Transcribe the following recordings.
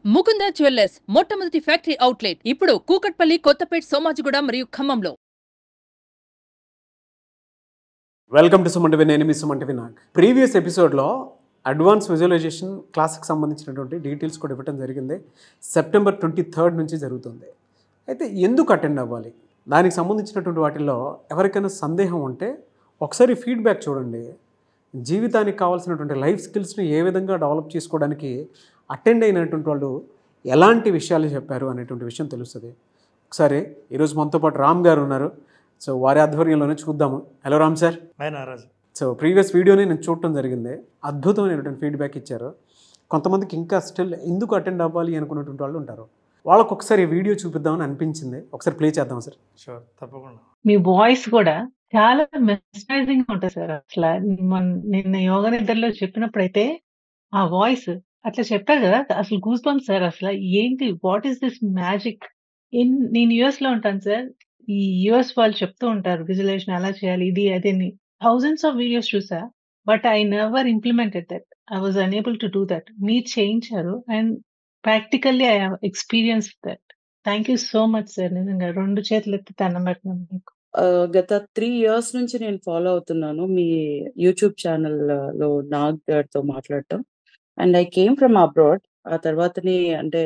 Mukunda jewellers మొట్టమొదటి factory outlet ఇప్పుడు కూకట్పల్లి, కొత్తపేట్, సోమాజిగూడ మరియు ఖమ్మంలో. వెల్కమ్ టు సుమంటి నేను మీ సుమంటి వినాయక్. ప్రీవియస్ ఎపిసోడ్లో అడ్వాన్స్ విజువలైజేషన్ క్లాస్కి సంబంధించినటువంటి డీటెయిల్స్ కూడా ఇవ్వడం జరిగింది. సెప్టెంబర్ 23 నుంచి జరుగుతుంది. అయితే ఎందుకు అటెండ్ అవ్వాలి, దానికి సంబంధించినటువంటి వాటిల్లో ఎవరికైనా సందేహం ఉంటే ఒకసారి ఫీడ్బ్యాక్ చూడండి. జీవితానికి కావాల్సినటువంటి లైఫ్ స్కిల్స్ని ఏ విధంగా డెవలప్ చేసుకోవడానికి అటెండ్ అయినటువంటి వాళ్ళు ఎలాంటి విషయాలు చెప్పారు అనేటువంటి విషయం తెలుస్తుంది. ఒకసారి ఈరోజు మనతో పాటు రామ్ గారు ఉన్నారు. సో వారి ఆధ్వర్యంలోనే చూద్దాము. Hello Ram sir. So previous వీడియోని నేను చూడటం జరిగింది. అద్భుతమైనటువంటి ఫీడ్బ్యాక్ ఇచ్చారు. కొంతమందికి ఇంకా స్టిల్ ఎందుకు అటెండ్ అవ్వాలి అనుకున్నటువంటి వాళ్ళు ఉంటారు. వాళ్ళకు ఒకసారి వీడియో చూపిద్దామని అనిపించింది. ఒకసారి ప్లే చేద్దాం సార్. షూర్, తప్పకుండా. మీ వాయిస్ కూడా చాలా మెస్మరైజింగ్ ఉంటుంది సార్. అసలు నిన్న యోగా నిద్రలో చెప్పినప్పుడైతే ఆ వాయిస్ అట్లా చెప్పారు కదా, అసలు గూస్ బంప్స్ సార్. అసలు ఏంటి, వాట్ ఈస్ దిస్ మ్యాజిక్? నేను యుఎస్ లో ఉంటాను సార్. ఈ యుఎస్ వాళ్ళు చెప్తూ ఉంటారు విజువలైజేషన్ ఎలా చేయాలి, ఇది అదే. థౌజండ్స్ ఆఫ్ వీడియోస్ చూసా, but I never implemented that. I was unable to do that. మీరు చేయించారు and practically I have experience that. Thank you so much sir. నిజంగా 2 చేతులు ఎత్తి దండం పెట్టినాను మీకు. గత 3 ఇయర్స్ నుంచి నేను ఫాలో అవుతున్నాను మీ యూట్యూబ్ ఛానల్లో నాగ్ గారితో మాట్లాడటం. And I came from abroad. ఆ తర్వాతనే అంటే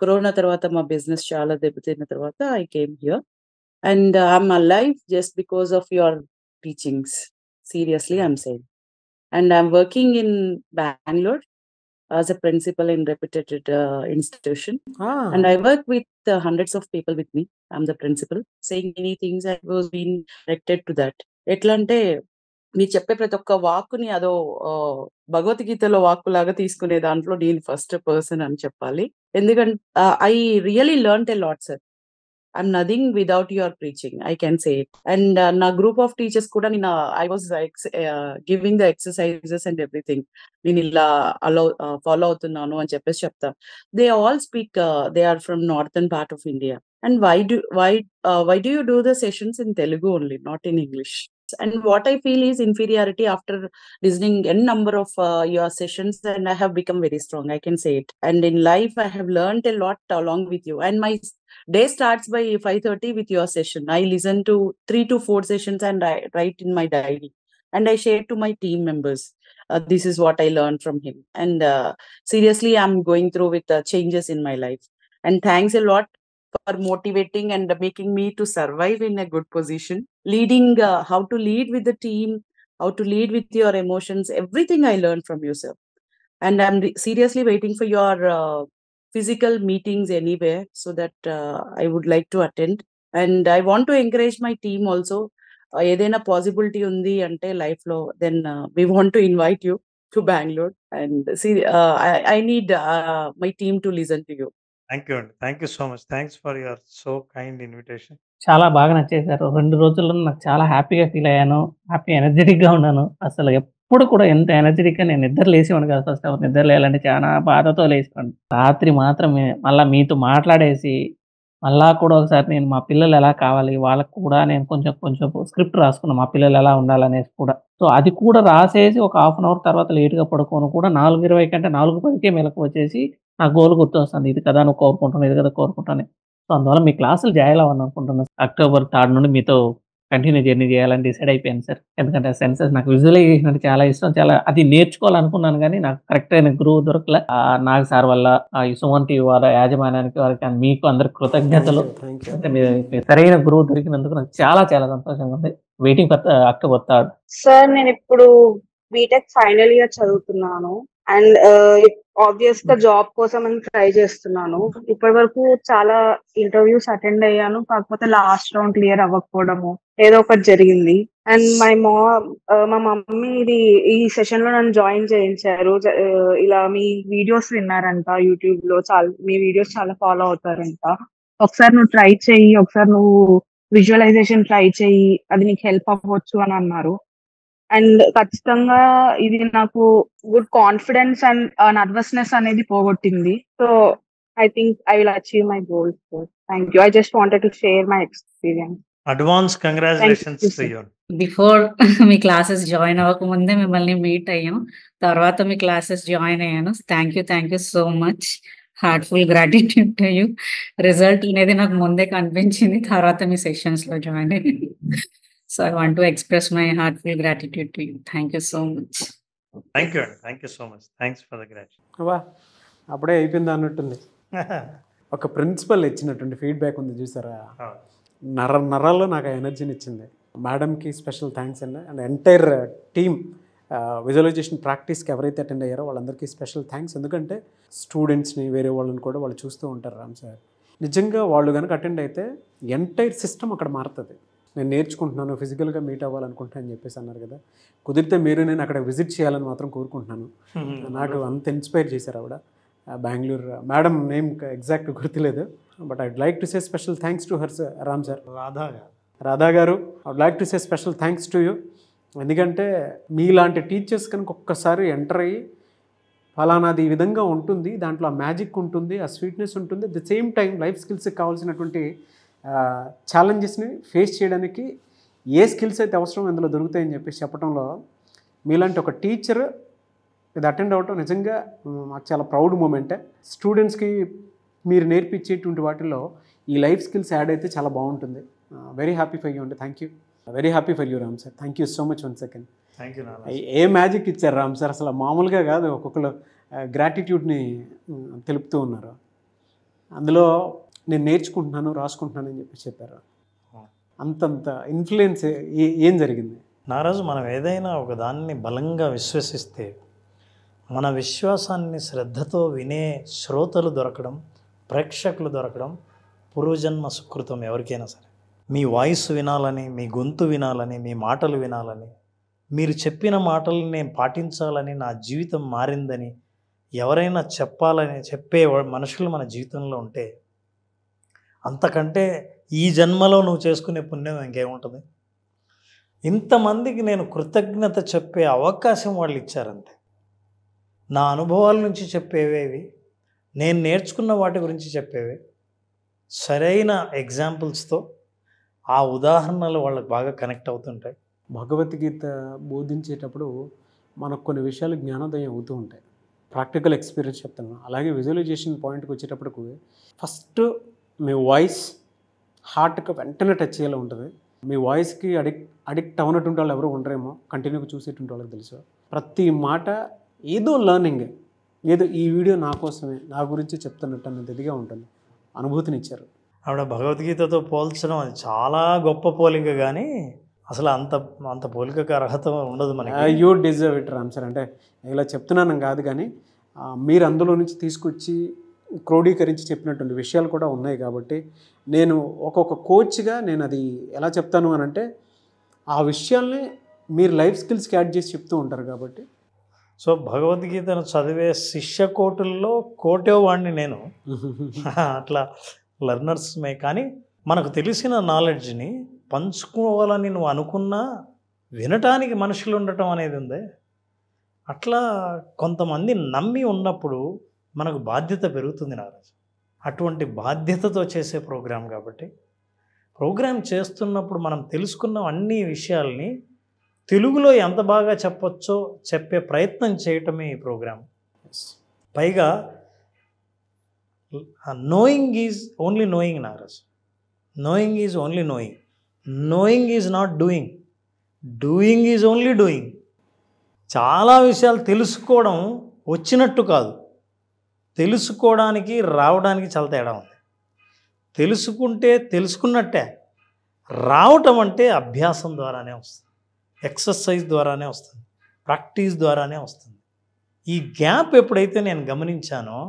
కరోనా తర్వాత మా బిజినెస్ చాలా దెబ్బతిన్న తర్వాత I came here. And I'm alive just because of your teachings. Seriously I'm saying. And I'm working in Bangalore as a principal in reputed institution. And I work with hundreds of people with me. I'm the principal. Saying many things, I was being directed to that. ఎట్లా అంటే మీరు చెప్పే ప్రతి ఒక్క వాక్కుని అదో భగవద్గీతలో వాక్కు లాగా తీసుకునే దాంట్లో నేను ఫస్ట్ పర్సన్ అని చెప్పాలి. ఎందుకంటే I really learned a lot sir. I'm nothing without your preaching, I can say it. And నా గ్రూప్ ఆఫ్ టీచర్స్ కూడా నేను I was giving the exercises and everything. నేను ఇలా ఫాలో అవుతున్నాను అని చెప్పేసి చెప్తా. They all speak, they are from northern part of India. And why do you do the sessions in Telugu only, not in English? And what I feel is inferiority after listening n number of your sessions, and I have become very strong, I can say it. And in life I have learned a lot along with you. And my day starts by 5:30 with your session. I listen to 3 to 4 sessions and I write in my diary and I share to my team members. This is what I learned from him. And seriously, I'm going through with changes in my life. And thanks a lot for motivating and making me to survive in a good position. Leading, how to lead with the team, how to lead with your emotions, everything I learned from you, sir. And I'm seriously waiting for your physical meetings anywhere so that I would like to attend. And I want to encourage my team also. ఏదైనా possibility ఉంది అంటే life లో, then we want to invite you to Bangalore and see, I need my team to listen to you. Thank you అండి. Thank you so much. Thanks for your so kind invitation. చాలా బాగా నచ్చేసారు. 2 రోజుల్లో నాకు చాలా హ్యాపీగా feel అయ్యాను. Happy ఎనర్జెటిక్‌గా ఉన్నాను. అసలు ఎప్పుడు కూడా ఎంత ఎనర్జెటిక్‌గా నేను నిద్ర లేసేవాడిని కాదు. ఫస్ట్ నిద్ర లేయాలంటే చాలా బాధతో లేసేవాడిని. రాత్రి మాత్రం మళ్ళా మీతో మాట్లాడేసి మళ్ళా కూడా ఒకసారి నేను మా పిల్లలు ఎలా కావాలి, వాళ్ళకి కూడా నేను కొంచెం స్క్రిప్ట్ రాసుకున్నా, మా పిల్లలు ఎలా ఉండాలనేసి కూడా. సో అది కూడా రాసేసి ఒక హాఫ్ అన్ అవర్ తర్వాత లేట్‌గా పడుకోను కూడా 4:20 కంటే 4:10కే మెలకువ వచ్చేసి నా గోల్ గుర్తొస్తుంది. ఇది కదా నువ్వు కోరుకుంటున్నావు, ఇది కదా కోరుకుంటాను. సో అందువల్ల మీ క్లాసులు జాయిన్ అవ్వాలని అనుకుంటున్నాను. అక్టోబర్ 3 నుండి మీతో కంటిన్యూ జర్నీ చేయాలని డిసైడ్ అయిపోయాను సార్. ఎందుకంటే సెన్సెస్ నాకు విజువలైజేషన్ అంటే చాలా ఇష్టం. చాలా అది నేర్చుకోవాలనుకున్నాను కానీ నాకు కరెక్ట్ అయిన గురువు దొరకలే. నాగ్ సార్ వల్ల, ఈ సుమన్ టీవీ వాళ్ళ యాజమాన్యానికి, వారికి మీకు అందరికి కృతజ్ఞతలు. అంటే మీరు సరైన గురువు దొరికినందుకు నాకు చాలా చాలా సంతోషంగా ఉంది. Waiting for October 3. సార్ నేను ఇప్పుడు బీటెక్ ఫైనల్ ఇయర్ చదువుతున్నాను అండ్ ఆబ్వియస్ గా జాబ్ కోసం అని ట్రై చేస్తున్నాను. ఇప్పటి వరకు చాలా ఇంటర్వ్యూస్ అటెండ్ అయ్యాను, కాకపోతే లాస్ట్ రౌండ్ క్లియర్ అవ్వకపోవడము ఏదో ఒకటి జరిగింది. అండ్ మా మమ్మీ ఈ సెషన్ లో నన్ను జాయిన్ చేయించారు. ఇలా మీ వీడియోస్ విన్నారంట యూట్యూబ్ లో, మీ వీడియోస్ చాలా ఫాలో అవుతారంట. ఒకసారి నువ్వు ట్రై చెయ్యి, ఒకసారి నువ్వు విజువలైజేషన్ ట్రై చెయ్యి, అది నీకు హెల్ప్ అవ్వచ్చు అని అన్నారు. అండ్ ఖచ్చితంగా ఇది నాకు గుడ్ కాన్ఫిడెన్స్ అండ్ నర్వస్నెస్ అనేది పోగొట్టింది. So I think I will achieve my goals. Thank you. I just wanted to share my experience. Advance congratulations to you. Before మీ క్లాసెస్ జాయిన్ అవ్వకముందే మిమ్మల్ని మీట్ అయ్యాం, తర్వాత మీ క్లాసెస్ జాయిన్ అయ్యాను. Thank you so much. Heartful gratitude to you. Result అనేది నాకు ముందే కనిపించింది. తర్వాత మీ సెషన్స్‌లో జాయిన్ అయ్యాను. So, I want to express my heartful gratitude to you. Thank you so much. Thank you అండి. Thank you so much. Thanks for the gratitude. వా అప్పుడే అయిపోయింది అన్నట్టుంది. ఒక ప్రిన్సిపల్ ఇచ్చినటువంటి ఫీడ్బ్యాక్ ఉంది చూసారా, నరాల్లో నాకు ఆ ఎనర్జీని ఇచ్చింది. మేడంకి స్పెషల్ థ్యాంక్స్ అండి. అండ్ ఎంటైర్ టీమ్ విజువలైజేషన్ ప్రాక్టీస్కి ఎవరైతే అటెండ్ అయ్యారో వాళ్ళందరికీ స్పెషల్ థ్యాంక్స్. ఎందుకంటే స్టూడెంట్స్ని వేరే వాళ్ళని కూడా వాళ్ళు చూస్తూ ఉంటారు రామ్ సార్. నిజంగా వాళ్ళు కనుక అటెండ్ అయితే ఎంటైర్ సిస్టమ్ అక్కడ మారుతుంది. నేను నేర్చుకుంటున్నాను, ఫిజికల్గా మీట్ అవ్వాలనుకుంటున్నాను అని చెప్పేసి అన్నారు కదా, కుదిరితే మీరు నేను అక్కడ విజిట్ చేయాలని మాత్రం కోరుకుంటున్నాను. నాకు అంత ఇన్స్పైర్ చేశారు ఆవిడ. బెంగళూరు మేడం నేమ్ ఎగ్జాక్ట్ గుర్తులేదు, but I'd like to say special thanks to her sir. Ram sir, Radha garu, I'd like to say special thanks to you. ఎందుకంటే మీలాంటి టీచర్స్ కనుక ఒక్కసారి ఎంటర్ అయ్యి ఫలానాది ఈ విధంగా ఉంటుంది, దాంట్లో ఆ మ్యాజిక్ ఉంటుంది, ఆ స్వీట్నెస్ ఉంటుంది, at the same time life స్కిల్స్కి కావాల్సినటువంటి ఛాలెంజెస్ని ఫేస్ చేయడానికి ఏ స్కిల్స్ అయితే అవసరం ఇందులో దొరుకుతాయని చెప్పేసి చెప్పడంలో మీలాంటి ఒక టీచర్ ఇది అటెండ్ అవ్వటం నిజంగా మాకు చాలా ప్రౌడ్ మూమెంటే. స్టూడెంట్స్కి మీరు నేర్పించేటువంటి వాటిల్లో ఈ లైఫ్ స్కిల్స్ యాడ్ అయితే చాలా బాగుంటుంది. వెరీ హ్యాపీ ఫర్ యూ అండి. Thank you, very happy for you Ram sir. Thank you so much. One second. Thank you. A magic ఇచ్చారు రామ్ సార్, అసలు మామూలుగా కాదు. ఒక్కొక్కరు గ్రాటిట్యూడ్ని తెలుపుతూ ఉన్నారు. అందులో నేను నేర్చుకుంటున్నాను, రాసుకుంటున్నాను అని చెప్పి చెప్పారు. అంతంత ఇన్ఫ్లుయెన్స్ ఏం జరిగింది? నారాజు, మనం ఏదైనా ఒక దాన్ని బలంగా విశ్వసిస్తే మన విశ్వాసాన్ని శ్రద్ధతో వినే శ్రోతలు దొరకడం, ప్రేక్షకులు దొరకడం పూర్వజన్మ సుకృతం ఎవరికైనా సరే. మీ వాయిస్ వినాలని, మీ గొంతు వినాలని, మీ మాటలు వినాలని, మీరు చెప్పిన మాటలు నేను పాటించాలని, నా జీవితం మారిందని ఎవరైనా చెప్పే మనుషులు మన జీవితంలో ఉంటే అంతకంటే ఈ జన్మలో నువ్వు చేసుకునే పుణ్యం ఇంకేముంటుంది? ఇంతమందికి నేను కృతజ్ఞత చెప్పే అవకాశం వాళ్ళు ఇచ్చారంతే. నా అనుభవాల నుంచి చెప్పేవేవి, నేను నేర్చుకున్న వాటి గురించి చెప్పేవి, సరైన ఎగ్జాంపుల్స్తో ఆ ఉదాహరణలు వాళ్ళకి బాగా కనెక్ట్ అవుతుంటాయి. భగవద్గీత బోధించేటప్పుడు మనకు కొన్ని విషయాలు జ్ఞానోదయం అవుతూ ఉంటాయి. ప్రాక్టికల్ ఎక్స్పీరియన్స్ చెప్తాను. అలాగే విజువలైజేషన్ పాయింట్కి వచ్చేటప్పటికి ఫస్ట్ మీ వాయిస్ హార్ట్కి వెంటనే టచ్ అయ్యేలా ఉంటుంది. మీ వాయిస్కి అడిక్ట్ అవునటువంటి వాళ్ళు ఎవరు ఉండరేమో, కంటిన్యూగా చూసేటువంటి వాళ్ళకి తెలుసు. ప్రతి మాట ఏదో లర్నింగ్, ఏదో ఈ వీడియో నా కోసమే, నా గురించి చెప్తున్నట్టు అన్నది ఇదిగా ఉంటుంది. అనుభూతినిచ్చారు. ఆవిడ భగవద్గీతతో పోల్చడం అది చాలా గొప్ప పోలిక, కానీ అసలు అంత పోలికకు అర్హత ఉండదు మనకి. You deserve it Ram sir. అంటే ఇలా చెప్తున్నాను కాదు, కానీ మీరు అందులో నుంచి తీసుకొచ్చి క్రోడీకరించి చెప్పినటువంటి విషయాలు కూడా ఉన్నాయి. కాబట్టి నేను ఒక్కొక్క కోచ్గా నేను అది ఎలా చెప్తాను అని అంటే, ఆ విషయాల్ని మీరు లైఫ్ స్కిల్స్కి యాడ్ చేసి చెప్తూ ఉంటారు. కాబట్టి సో భగవద్గీతను చదివే శిష్య కోటుల్లో కోటో వాడిని నేను. అట్లా లెర్నర్స్మే. కానీ మనకు తెలిసిన నాలెడ్జ్ని పంచుకోవాలని నువ్వు అనుకున్నా వినటానికి మనుషులు ఉండటం అనేది ఉంది. అట్లా కొంతమంది నమ్మి ఉన్నప్పుడు మనకు బాధ్యత పెరుగుతుంది నారాజు. అటువంటి బాధ్యతతో చేసే ప్రోగ్రాం కాబట్టి, ప్రోగ్రాం చేస్తున్నప్పుడు మనం తెలుసుకున్న అన్ని విషయాల్ని తెలుగులో ఎంత బాగా చెప్పొచ్చో చెప్పే ప్రయత్నం చేయటమే ఈ ప్రోగ్రాం. పైగా నోయింగ్ ఈజ్ ఓన్లీ నోయింగ్ నారాజ్. Knowing is only knowing. Knowing is not doing. Doing is only doing. చాలా విషయాలు తెలుసుకోవడం వచ్చినట్టు కాదు, తెలుసుకోవడానికి రావడానికి చాలా తేడా ఉంది. తెలుసుకుంటే తెలుసుకున్నట్టే, రావటం అంటే అభ్యాసం ద్వారానే వస్తుంది, ఎక్సర్సైజ్ ద్వారానే వస్తుంది, ప్రాక్టీస్ ద్వారానే వస్తుంది. ఈ గ్యాప్ ఎప్పుడైతే నేను గమనించానో,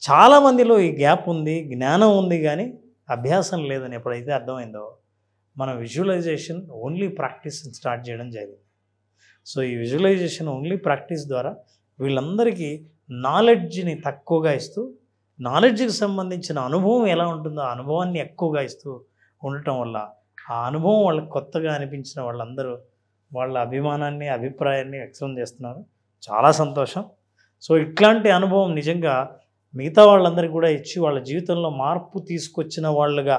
చాలామందిలో ఈ గ్యాప్ ఉంది, జ్ఞానం ఉంది, కానీ అభ్యాసం లేదని ఎప్పుడైతే అర్థమైందో, మన విజువలైజేషన్ ఓన్లీ ప్రాక్టీస్ స్టార్ట్ చేయడం జరిగింది. సో ఈ విజువలైజేషన్ ఓన్లీ ప్రాక్టీస్ ద్వారా వీళ్ళందరికీ నాలెడ్జ్ని తక్కువగా ఇస్తూ, నాలెడ్జ్కి సంబంధించిన అనుభవం ఎలా ఉంటుందో ఆ అనుభవాన్ని ఎక్కువగా ఇస్తూ ఉండటం వల్ల ఆ అనుభవం వాళ్ళకి కొత్తగా అనిపించిన వాళ్ళందరూ వాళ్ళ అభిమానాన్ని, అభిప్రాయాన్ని వ్యక్తం చేస్తున్నారు. చాలా సంతోషం. సో ఇట్లాంటి అనుభవం నిజంగా మిగతా వాళ్ళందరికీ కూడా ఇచ్చి వాళ్ళ జీవితంలో మార్పు తీసుకొచ్చిన వాళ్ళుగా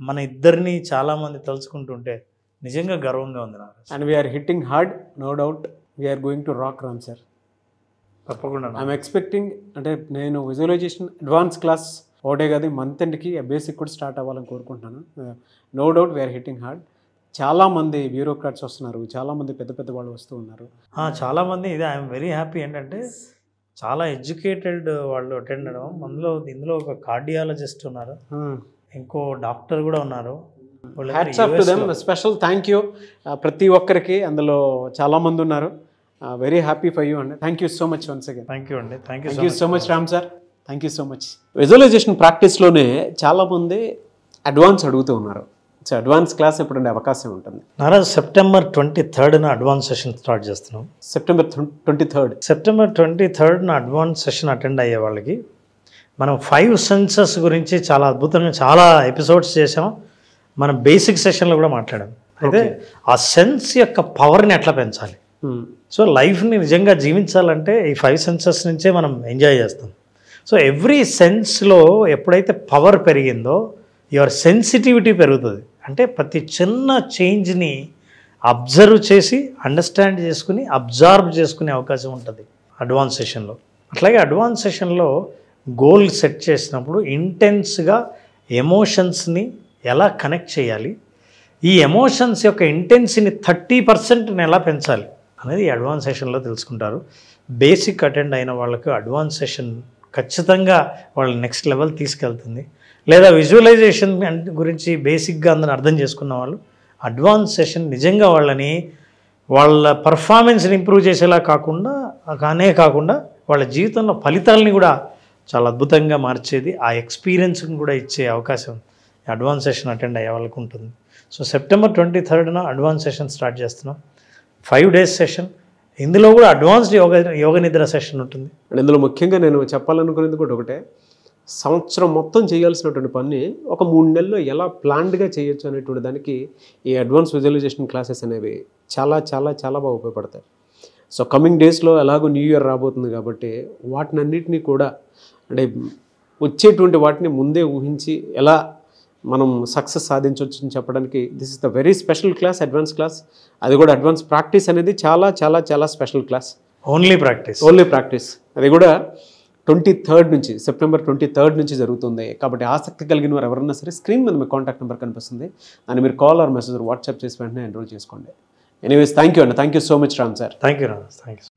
మన ఇద్దరిని చాలామంది తలుచుకుంటుంటే నిజంగా గర్వంగా ఉంది నాకు. And we're hitting hard, no doubt we're going to rock Ram sir. తప్పకుండా ఐఎమ్ ఎక్స్పెక్టింగ్ అంటే నేను విజువలైజేషన్ అడ్వాన్స్ క్లాస్ ఒకటే కాదు మంత్ ఎండ్కి బేసిక్ కూడా స్టార్ట్ అవ్వాలని కోరుకుంటున్నాను. No doubt we're hitting hard. చాలామంది బ్యూరోక్రాట్స్ వస్తున్నారు, చాలామంది పెద్ద పెద్ద వాళ్ళు వస్తూ ఉన్నారు. చాలామంది ఇది ఐఎమ్ వెరీ హ్యాపీ ఏంటంటే చాలా ఎడ్యుకేటెడ్ వాళ్ళు అటెండ్ అవ్వడం. ఇందులో ఒక కార్డియాలజిస్ట్ ఉన్నారు, ఇంకో డాక్టర్ కూడా ఉన్నారు. Hats off to them, special thank you ప్రతి ఒక్కరికి. అందులో చాలామంది ఉన్నారు. వెరీ హ్యాపీ ఫర్ యూ అండి. Thank you so much once again. Thank you అండి. Thank you so much Ram sir. Thank you so much. Visualization ప్రాక్టీస్లోనే చాలామంది అడ్వాన్స్ అడుగుతూ ఉన్నారు. సో అడ్వాన్స్ క్లాస్ ఎప్పుడు ఉండే అవకాశం ఉంటుంది? నారాజ్ September 23rd advance session start చేస్తున్నాం. September 23rd. September 23rd advance session attend అయ్యే వాళ్ళకి మనం 5 సెన్సెస్ గురించి చాలా అద్భుతంగా చాలా ఎపిసోడ్స్ చేసాం. మనం బేసిక్ సెషన్లో కూడా మాట్లాడాం. అయితే ఆ సెన్స్ యొక్క పవర్ని ఎట్లా పెంచాలి, సో లైఫ్ని నిజంగా జీవించాలంటే ఈ 5 సెన్సెస్ నుంచే మనం ఎంజాయ్ చేస్తాం. సో ఎవ్రీ సెన్స్లో ఎప్పుడైతే పవర్ పెరిగిందో యువర్ సెన్సిటివిటీ పెరుగుతుంది. అంటే ప్రతి చిన్న చేంజ్ని అబ్జర్వ్ చేసి అండర్స్టాండ్ చేసుకుని అబ్జర్వ్ చేసుకునే అవకాశం ఉంటుంది అడ్వాన్స్ సెషన్లో. అట్లాగే అడ్వాన్స్ సెషన్లో గోల్ సెట్ చేసినప్పుడు ఇంటెన్స్గా ఎమోషన్స్ని ఎలా కనెక్ట్ చేయాలి, ఈ ఎమోషన్స్ యొక్క ఇంటెన్స్ని 30% ఎలా పెంచాలి అనేది ఈ అడ్వాన్స్ సెషన్లో తెలుసుకుంటారు. బేసిక్ అటెండ్ అయిన వాళ్ళకు అడ్వాన్స్ సెషన్ ఖచ్చితంగా వాళ్ళ నెక్స్ట్ లెవెల్ తీసుకెళ్తుంది. లేదా విజువలైజేషన్ గురించి బేసిక్గా అందరూ అర్థం చేసుకున్న వాళ్ళు అడ్వాన్స్ సెషన్ నిజంగా వాళ్ళ పర్ఫార్మెన్స్ని ఇంప్రూవ్ చేసేలా కాకుండా వాళ్ళ జీవితంలో ఫలితాలని కూడా చాలా అద్భుతంగా మార్చేది, ఆ ఎక్స్పీరియన్స్ని కూడా ఇచ్చే అవకాశం అడ్వాన్స్ సెషన్ అటెండ్ అయ్యే వాళ్ళకు ఉంటుంది. So September 23rd advance session start చేస్తున్నాం. 5 days సెషన్. ఇందులో కూడా అడ్వాన్స్డ్ యోగ నిద్ర సెషన్ ఉంటుంది. అండ్ ఇందులో ముఖ్యంగా నేను చెప్పాలనుకునేది కూడా ఒకటే, సంవత్సరం మొత్తం చేయాల్సినటువంటి పని ఒక 3 నెలల్లో ఎలా ప్లాన్డ్గా చేయొచ్చు అనేటువంటి దానికి ఈ అడ్వాన్స్ విజువలైజేషన్ క్లాసెస్ అనేవి చాలా చాలా చాలా బాగా ఉపయోగపడతాయి. సో కమింగ్ డేస్లో ఎలాగో న్యూ ఇయర్ రాబోతుంది కాబట్టి వాటినన్నిటినీ కూడా అంటే వచ్చేటువంటి వాటిని ముందే ఊహించి ఎలా మనం సక్సెస్ సాధించవచ్చు అని చెప్పడానికి this is the very special class, advance class. అది కూడా అడ్వాన్స్ ప్రాక్టీస్ అనేది చాలా చాలా చాలా స్పెషల్ క్లాస్. Only practice. అది కూడా 23rd నుంచి, సెప్టెంబర్ 23rd నుంచి జరుగుతుంది. కాబట్టి ఆసక్తి కలిగిన వారు ఎవరన్నా సరే స్క్రీన్ మీద మీ కాంటాక్ట్ నెంబర్ కనిపిస్తుంది, దాన్ని మీరు కాల్ ఆర్ మెసేజ్ వాట్సాప్ చేసి వెంటనే ఎన్రోల్ చేసుకోండి. ఎనీవేస్ థ్యాంక్ యూ అండి. Thank you so much Ram sir. Thank you Ram. Thank you.